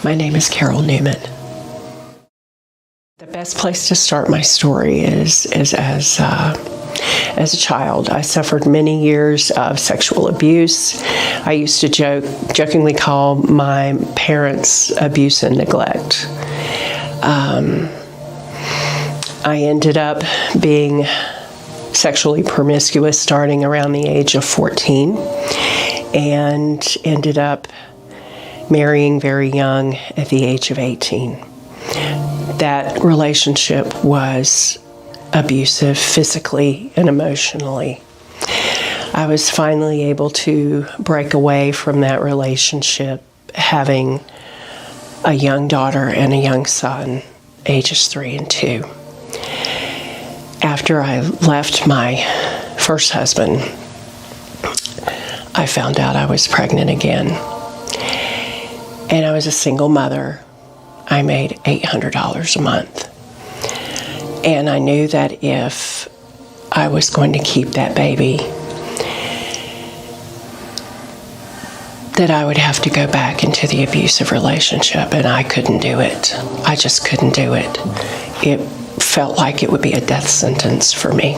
My name is Carol Newman. The best place to start my story is as a child. I suffered many years of sexual abuse. I used to jokingly call my parents abuse and neglect. I ended up being sexually promiscuous starting around the age of 14 and ended up marrying very young at the age of 18. That relationship was abusive physically and emotionally. I was finally able to break away from that relationship, having a young daughter and a young son, ages 3 and 2. After I left my first husband, I found out I was pregnant again. And I was a single mother. I made $800 a month. And I knew that if I was going to keep that baby, that I would have to go back into the abusive relationship, and I couldn't do it. I just couldn't do it. It felt like it would be a death sentence for me.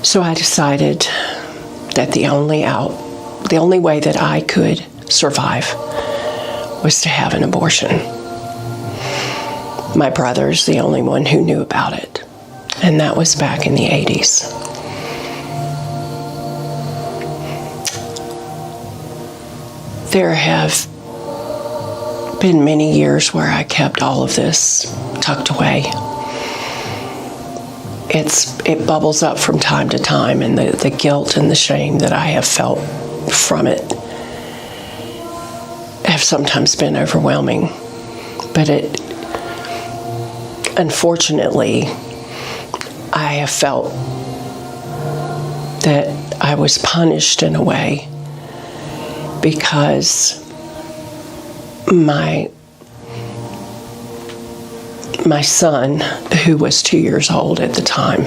So I decided that the only way that I could survive was to have an abortion. My brother's the only one who knew about it, and that was back in the 80s. There have been many years where I kept all of this tucked away. It bubbles up from time to time, and the guilt and the shame that I have felt from it have sometimes been overwhelming. But unfortunately, I have felt that I was punished in a way because my son, who was 2 years old at the time,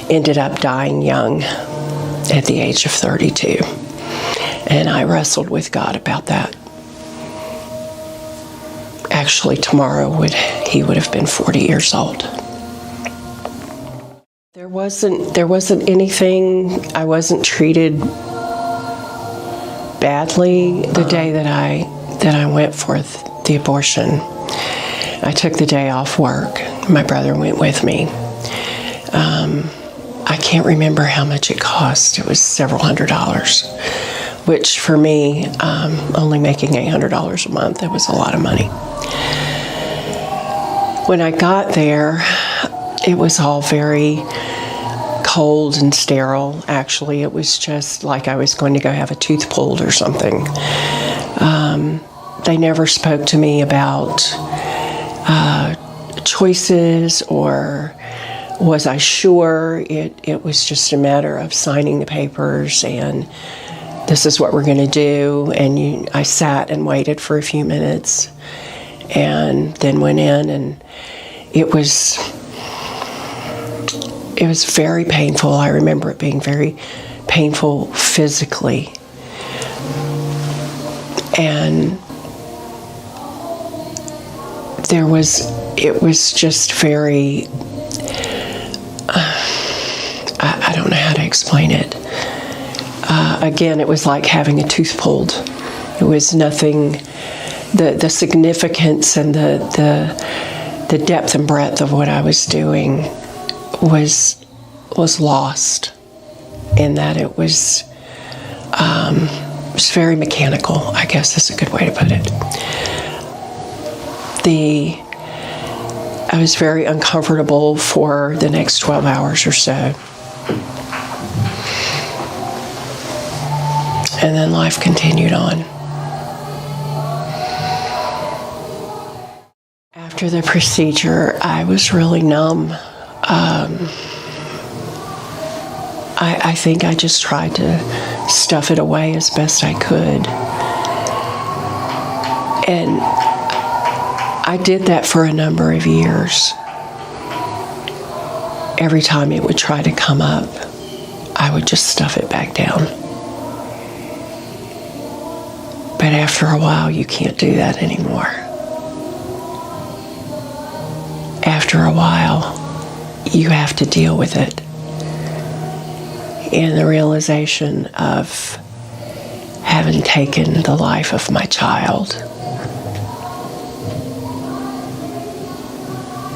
ended up dying young at the age of 32. And I wrestled with God about that. Actually, tomorrow he would have been 40 years old. There wasn't anything. I wasn't treated badly the day that I went for the abortion. I took the day off work. My brother went with me. I can't remember how much it cost. It was several $100s, which for me, only making $800 a month, that was a lot of money. When I got there, it was all very cold and sterile. Actually, it was just like I was going to go have a tooth pulled or something. They never spoke to me about choices or was I sure. It was just a matter of signing the papers and this is what we're going to do. And I sat and waited for a few minutes and then went in, and it was very painful. I remember it being very painful physically. And it was just very, I don't know how to explain it. Again, it was like having a tooth pulled. It was nothing, the significance and the depth and breadth of what I was doing was lost, in that it was very mechanical, I guess is a good way to put it. I was very uncomfortable for the next 12 hours or so. And then life continued on. After the procedure, I was really numb. I think I just tried to stuff it away as best I could. And I did that for a number of years. Every time it would try to come up, I would just stuff it back down. But But after a while, you can't do that anymore. After a while, you have to deal with it. And the realization of having taken the life of my child,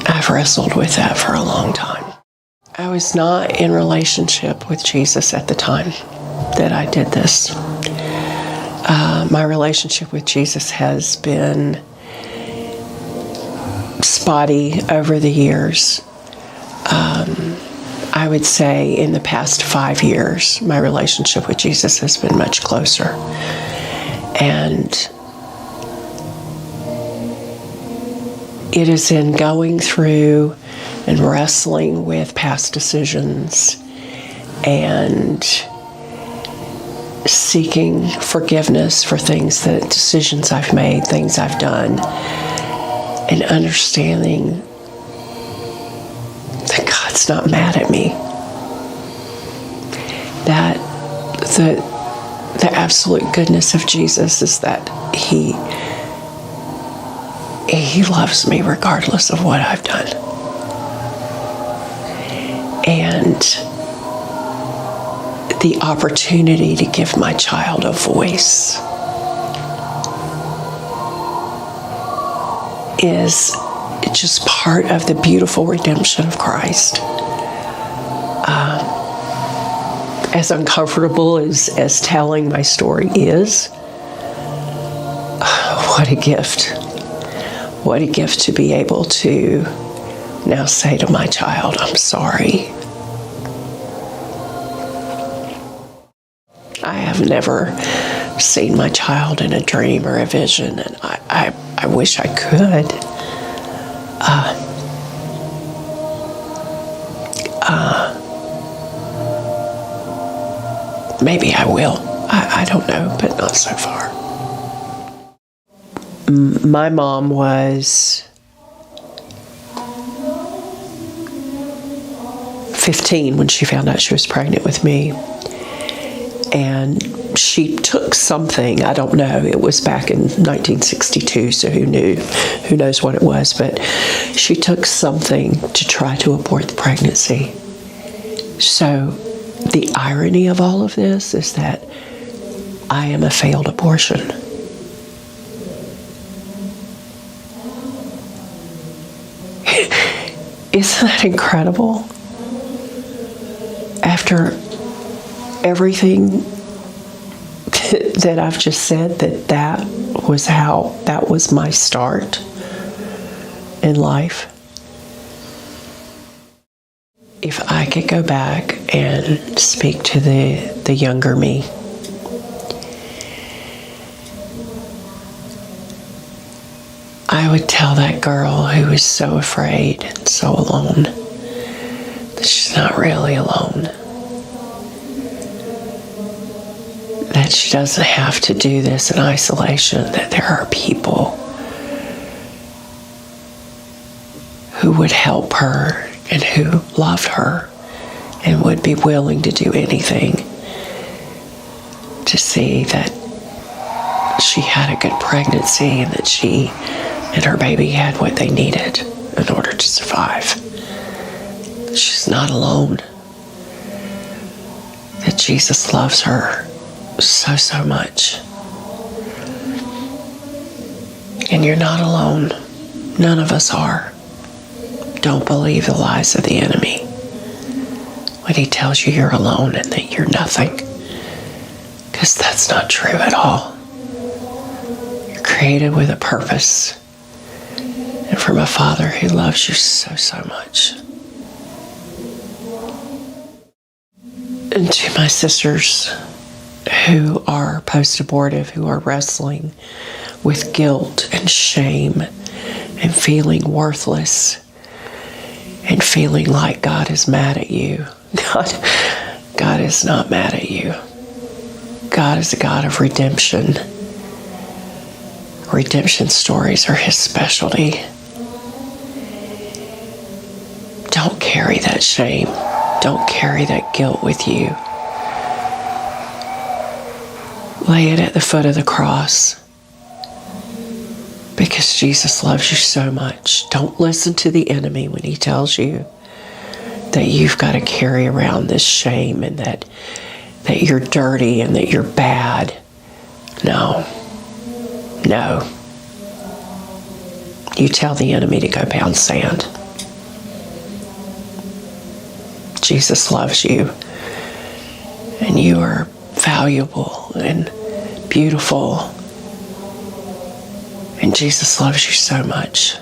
I've wrestled with that for a long time. I was not in relationship with Jesus at the time that I did this. My relationship with Jesus has been spotty over the years. I would say in the past 5 years, my relationship with Jesus has been much closer. And it is in going through and wrestling with past decisions and seeking forgiveness for decisions I've made, things I've done, and understanding that God's not mad at me. That the absolute goodness of Jesus is that He loves me regardless of what I've done. And the opportunity to give my child a voice is just part of the beautiful redemption of Christ. As uncomfortable as telling my story is, what a gift. What a gift to be able to now say to my child, I'm sorry. I have never seen my child in a dream or a vision, and I wish I could. Maybe I will. I don't know, but not so far. My mom was 15 when she found out she was pregnant with me. And she took something, I don't know, it was back in 1962, so who knows what it was, but she took something to try to abort the pregnancy. So the irony of all of this is that I am a failed abortion. Isn't that incredible? After everything that I've just said, that was my start in life. If I could go back and speak to the younger me, I would tell that girl who was so afraid and so alone that she's not really alone. That she doesn't have to do this in isolation, that there are people who would help her and who loved her and would be willing to do anything to see that she had a good pregnancy and that she and her baby had what they needed in order to survive. She's not alone. That Jesus loves her so much. And you're not alone. None of us are. Don't believe the lies of the enemy when he tells you you're alone and that you're nothing. Because that's not true at all. You're created with a purpose and from a Father who loves you so much. And to my sisters who are post-abortive, who are wrestling with guilt and shame and feeling worthless and feeling like God is mad at you. God is not mad at you. God is a God of redemption. Redemption stories are His specialty. Don't carry that shame. Don't carry that guilt with you. Lay it at the foot of the cross Because Jesus loves you so much. Don't listen to the enemy when he tells you that you've got to carry around this shame and that you're dirty and that you're bad. No. No. You tell the enemy to go pound sand. Jesus loves you. And you are valuable and beautiful. And Jesus loves you so much.